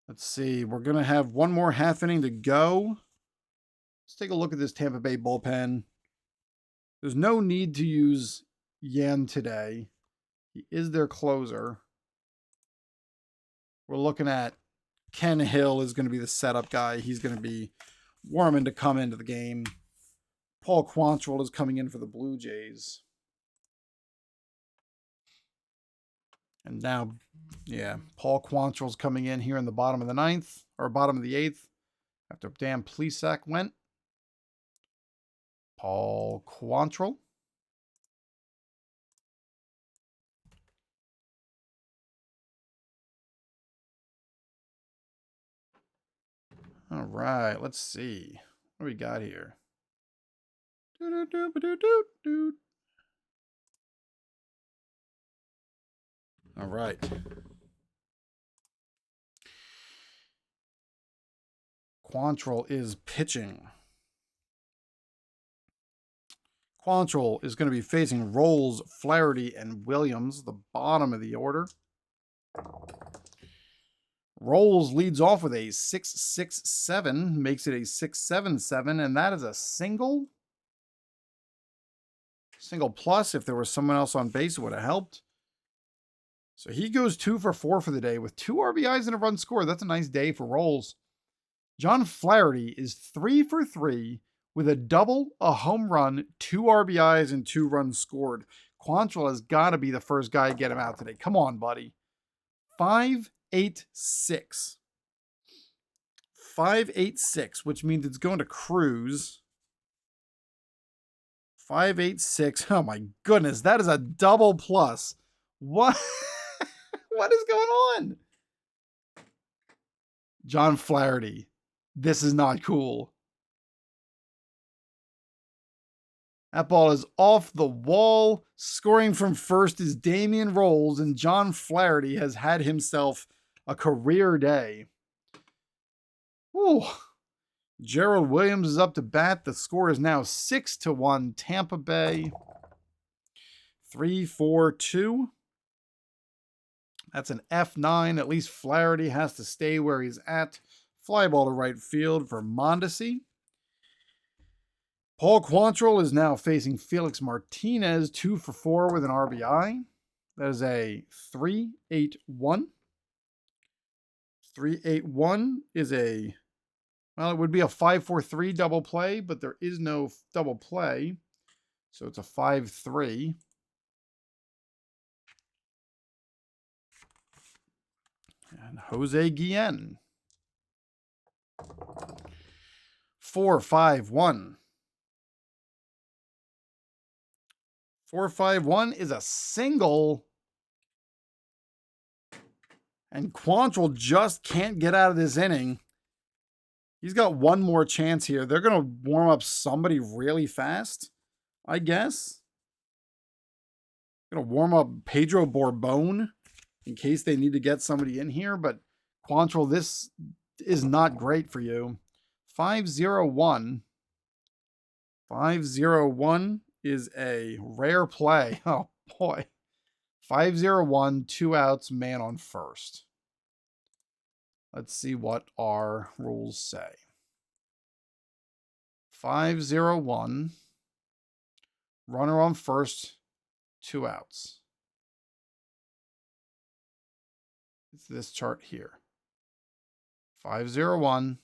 Let's see. We're going to have one more half inning to go. Let's take a look at this Tampa Bay bullpen. There's no need to use Yan today. He is their closer. We're looking at Ken Hill is going to be the setup guy. He's going to be warming to come into the game. Paul Quantrill is coming in for the Blue Jays. And now, yeah, Paul Quantrill's coming in here in the bottom of the ninth, or bottom of the eighth, after Dan Plesac went. Paul Quantrill. All right, let's see. What do we got here? All right. Quantrill is pitching. Quantrill is going to be facing Rolls, Flaherty, and Williams, the bottom of the order. Rolls leads off with a 6-6-7, makes it a 6-7-7, and that is a single. Single plus. If there was someone else on base, it would have helped. So he goes 2 for 4 for the day with 2 RBIs and a run scored. That's a nice day for Rolls. John Flaherty is 3 for 3 with a double, a home run, 2 RBIs, and 2 runs scored. Quantrill has got to be the first guy to get him out today. Come on, buddy. 5-8-6. 5-8-6, which means it's going to Cruz. 5-8-6. Oh my goodness, that is a double plus. What? What is going on? John Flaherty. This is not cool. That ball is off the wall. Scoring from first is Damian Rolls, and John Flaherty has had himself a career day. Ooh. Gerald Williams is up to bat. The score is now 6-1 Tampa Bay. 3-4-2. That's an F9. At least Flaherty has to stay where he's at. Fly ball to right field for Mondesi. Paul Quantrill is now facing Felix Martinez, 2 for 4 with an RBI. That is a 3-8-1. 3-8-1 is a, well, it would be a 5-4-3 double play, but there is no double play. So it's a 5-3. And Jose Guillen. 4-5-1. 4-5-1 is a single. And Quantrill just can't get out of this inning. He's got one more chance here. They're going to warm up somebody really fast, I guess. Going to warm up Pedro Borbon in case they need to get somebody in here. But Quantrill, this is not great for you. 5-0-1. 5-0-1 is a rare play. Oh, boy. 5-0-1, 2 outs, man on first. Let's see what our rules say. 5-0-1, runner on first, 2 outs. It's this chart here. 5-0-1,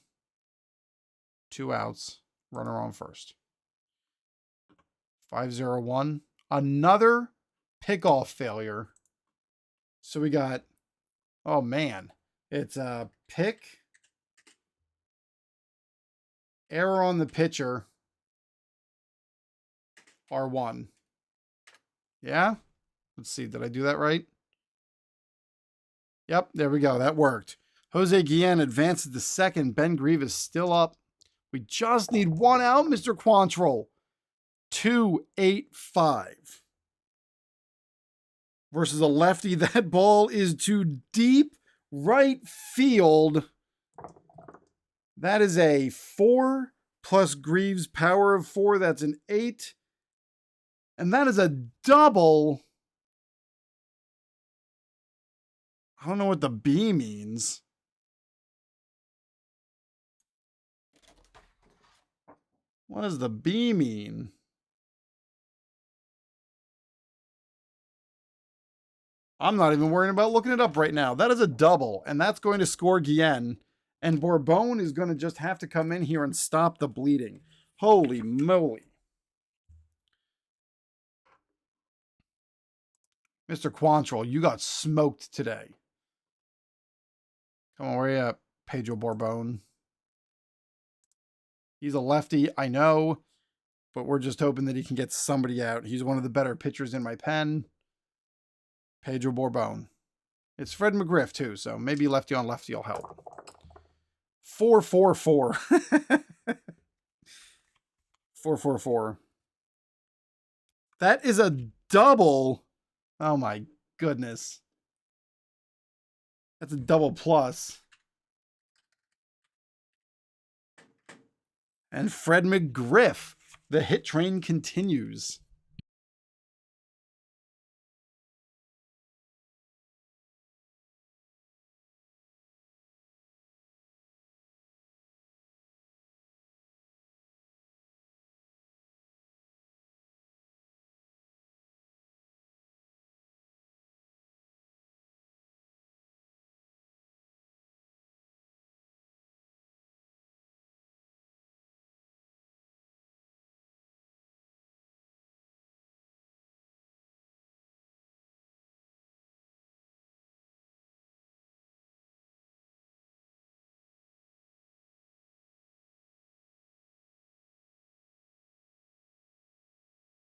2 outs, runner on first. 5-0-1, another pickoff failure. So we got, oh man, it's a pick, error on the pitcher, R1. Yeah? Let's see, did I do that right? Yep, there we go. That worked. Jose Guillen advances to second. Ben Grieve is still up. We just need 1 out, Mr. Quantrill. 2-8-5. Versus a lefty. That ball is to deep right field. That is a 4 plus Grieve's power of 4. That's an 8. And that is a double. I don't know what the B means. What does the B mean? I'm not even worrying about looking it up right now. That is a double, and that's going to score Guillen. And Borbon is going to just have to come in here and stop the bleeding. Holy moly. Mr. Quantrill, you got smoked today. Come on, where are you at, Pedro Borbon? He's a lefty, I know, but we're just hoping that he can get somebody out. He's one of the better pitchers in my pen. Pedro Borbon. It's Fred McGriff, too, so maybe lefty on lefty will help. 4-4-4. 4-4-4. That is a double. Oh, my goodness. That's a double plus. And Fred McGriff. The hit train continues.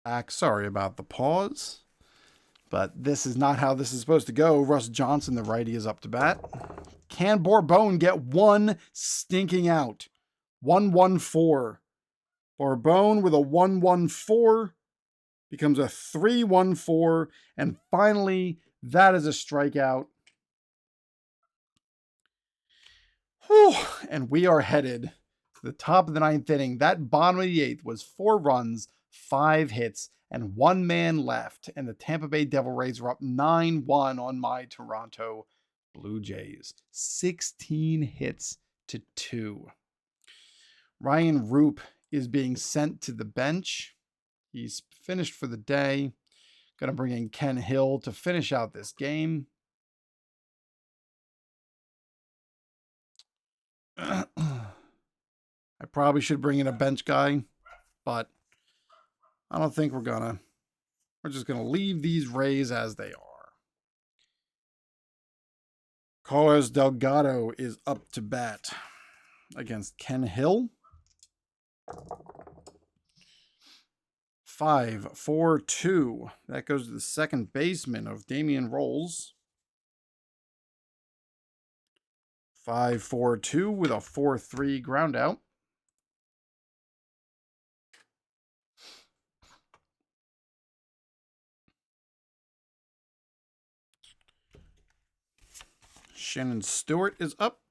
Back. Sorry about the pause, but this is not how this is supposed to go. Russ Johnson, the righty, is up to bat. Can Borbon get one stinking out? 1-1-4. Barbone with a 1-1-4 becomes a 3-1-4. And finally, that is a strikeout. Whew. And we are headed to the top of the 9th inning. That bottom of the 8th was 4 runs, 5 hits, and 1 man left. And the Tampa Bay Devil Rays were up 9-1 on my Toronto Blue Jays. 16 hits to 2. Ryan Roop is being sent to the bench. He's finished for the day. Going to bring in Ken Hill to finish out this game. I probably should bring in a bench guy, but I don't think we're gonna. We're just gonna leave these Rays as they are. Carlos Delgado is up to bat against Ken Hill. 5-4-2. That goes to the second baseman of Damian Rolls. 5-4-2 with a 4-3 ground out. Shannon Stewart is up.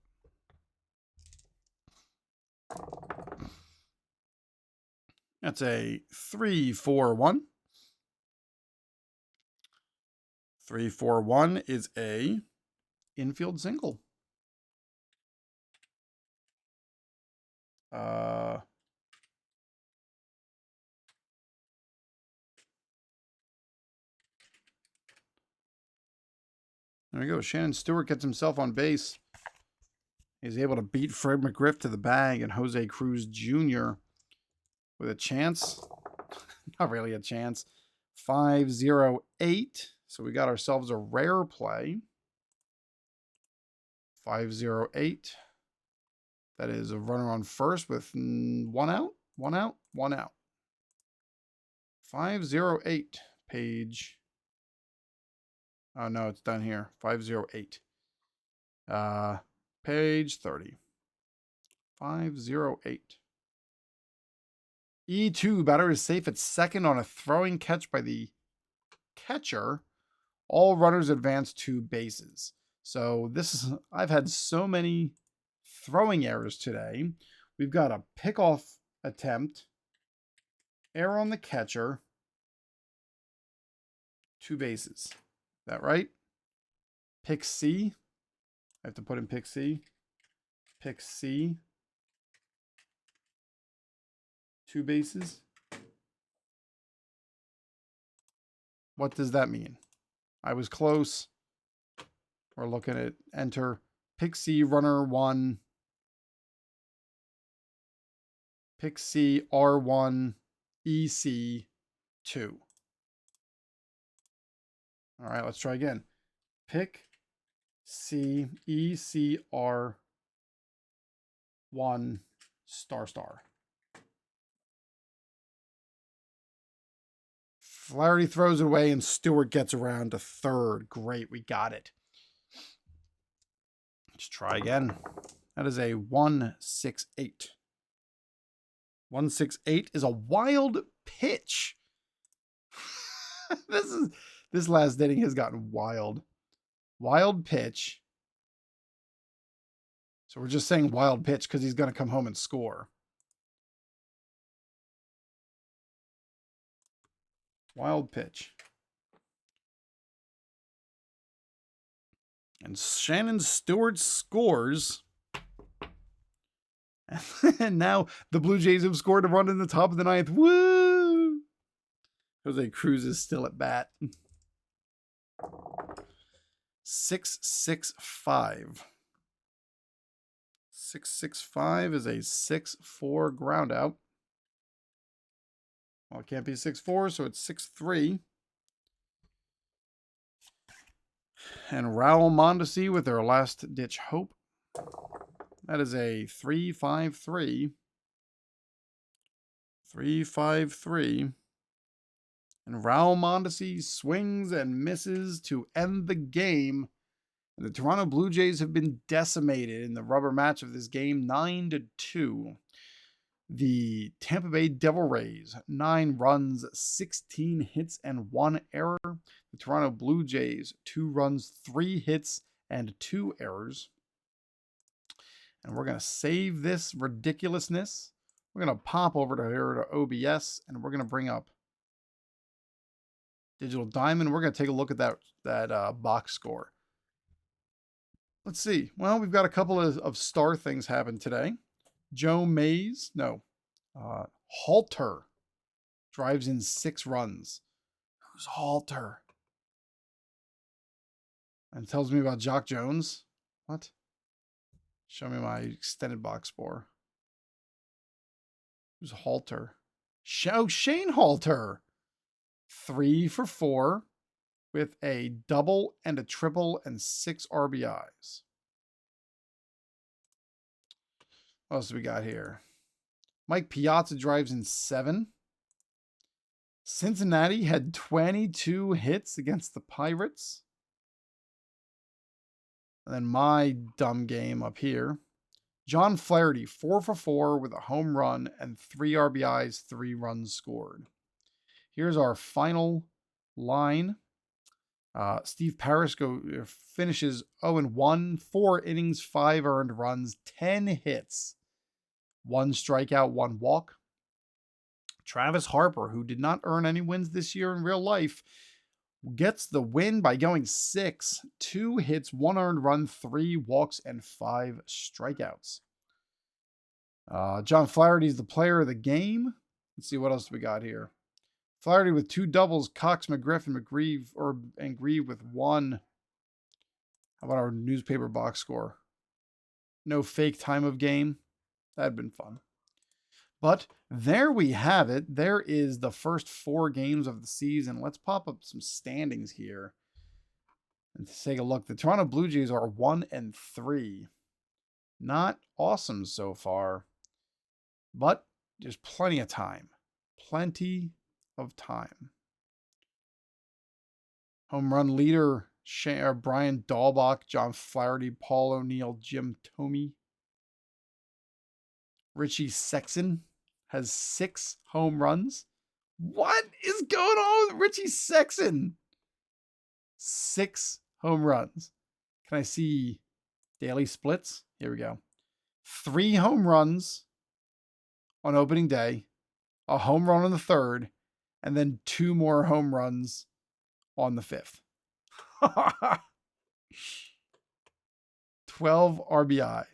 That's a 3-4-1. 3-4-1 is a infield single. There we go. Shannon Stewart gets himself on base. He's able to beat Fred McGriff to the bag and Jose Cruz Jr. with a chance. Not really a chance. 5-0-8. So we got ourselves a rare play. 5-0-8. That is a runner on first with 1 out, 1 out, 1 out. 5-0-8. Page. Oh, no, it's done here. 5-0-8. Page 30. 5-0-8. E2, batter is safe at second on a throwing catch by the catcher. All runners advance 2 bases. So this is, I've had so many throwing errors today. We've got a pickoff attempt, error on the catcher, 2 bases. Is that right? Pick C. I have to put in pick C. Pick C. 2 bases. What does that mean? I was close. We're looking at enter. Pick C, runner 1. Pick C, R1, EC 2. All right, let's try again. Pick C, ECR 1, star. Flaherty throws it away and Stewart gets around to third. Great, we got it. Let's try again. That is a 1-6-8. 1-6-8 is a wild pitch. This last inning has gotten wild. Wild pitch. So we're just saying wild pitch because he's going to come home and score. Wild pitch. And Shannon Stewart scores. And now the Blue Jays have scored a run in the top of the 9th. Woo! Jose Cruz is still at bat. 6-6-5. 6-6-5 is a 6-4 ground out. Well, it can't be 6-4, so it's 6-3. And Raul Mondesi with their last ditch hope. That is a 3-5-3. 3-5-3. And Raul Mondesi swings and misses to end the game. And the Toronto Blue Jays have been decimated in the rubber match of this game, 9-2. The Tampa Bay Devil Rays, 9 runs, 16 hits, and 1 error. The Toronto Blue Jays, 2 runs, 3 hits, and 2 errors. And we're going to save this ridiculousness. We're going to pop over to here to OBS, and we're going to bring up Digital Diamond. We're going to take a look at that box score. Let's see. Well, we've got a couple of star things happen today. Joe Mays, Halter drives in 6 runs. Who's Halter? And tells me about Jock Jones. What? Show me my extended box score. Who's Halter? Shane Halter. 3 for 4 with a double and a triple and 6 RBIs. What else do we got here? Mike Piazza drives in 7. Cincinnati had 22 hits against the Pirates. And then my dumb game up here. John Flaherty, 4 for 4 with a home run and 3 RBIs, 3 runs scored. Here's our final line. Steve Parris finishes 0-1, 4 innings, 5 earned runs, 10 hits, 1 strikeout, 1 walk. Travis Harper, who did not earn any wins this year in real life, gets the win by going 6, 2 hits, 1 earned run, 3 walks, and 5 strikeouts. John Flaherty is the player of the game. Let's see what else we got here. Flaherty with 2 doubles, Cox, McGriff, and Grieve with 1. How about our newspaper box score? No fake time of game. That'd been fun. But there we have it. There is the first 4 games of the season. Let's pop up some standings here and take a look. The Toronto Blue Jays are 1-3. Not awesome so far, but there's plenty of time. Plenty of time. Home run leader, Brian Dahlbach, John Flaherty, Paul O'Neill, Jim Thome. Richie Sexson has 6 home runs. What is going on with Richie Sexson? 6 home runs. Can I see daily splits? Here we go. 3 home runs on opening day, a home run on the 3rd, and then 2 more home runs on the 5th. 12 RBI.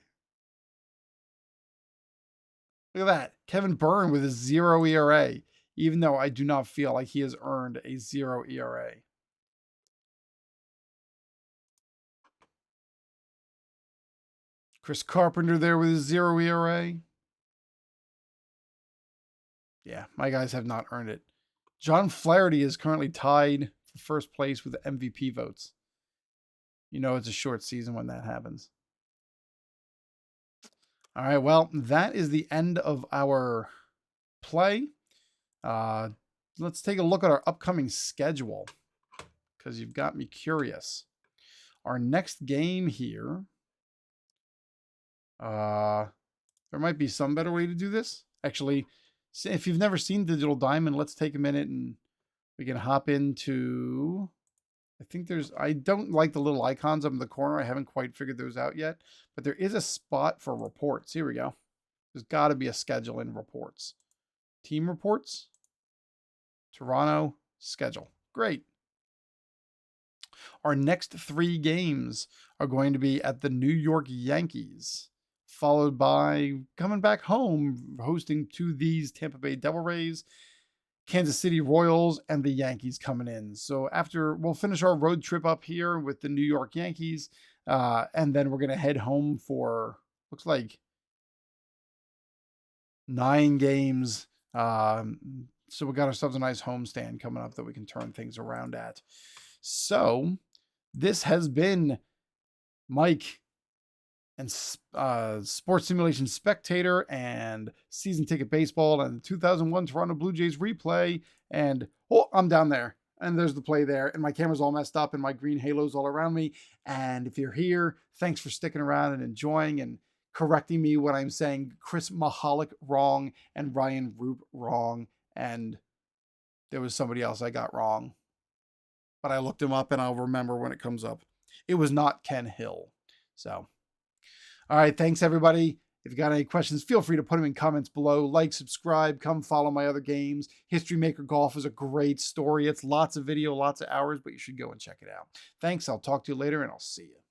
Look at that. Kevin Byrne with a 0 ERA, even though I do not feel like he has earned a 0 ERA. Chris Carpenter there with a 0 ERA. Yeah, my guys have not earned it. John Flaherty is currently tied for first place with MVP votes. You know it's a short season when that happens. All right, well, that is the end of our play. Let's take a look at our upcoming schedule because you've got me curious. Our next game here, there might be some better way to do this. Actually, if you've never seen Digital Diamond, let's take a minute and we can hop into... I don't like the little icons up in the corner. I haven't quite figured those out yet. But there is a spot for reports. Here we go. There's got to be a schedule in reports. Team reports. Toronto schedule. Great. Our next 3 games are going to be at the New York Yankees, followed by coming back home, hosting to these Tampa Bay Devil Rays, Kansas City Royals, and the Yankees coming in. So we'll finish our road trip up here with the New York Yankees, and then we're going to head home for, looks like, 9 games. So we got ourselves a nice homestand coming up that we can turn things around at. So this has been Mike and Sports Simulation Spectator and Season Ticket Baseball and the 2001 Toronto Blue Jays replay. And, oh, I'm down there. And there's the play there. And my camera's all messed up and my green halos all around me. And if you're here, thanks for sticking around and enjoying. And correcting me when I'm saying Chris Mahalik wrong and Ryan Roop wrong. And there was somebody else I got wrong. But I looked him up and I'll remember when it comes up. It was not Ken Hill. So, all right. Thanks, everybody. If you got any questions, feel free to put them in comments below. Like, subscribe, come follow my other games. History Maker Golf is a great story. It's lots of video, lots of hours, but you should go and check it out. Thanks. I'll talk to you later, and I'll see you.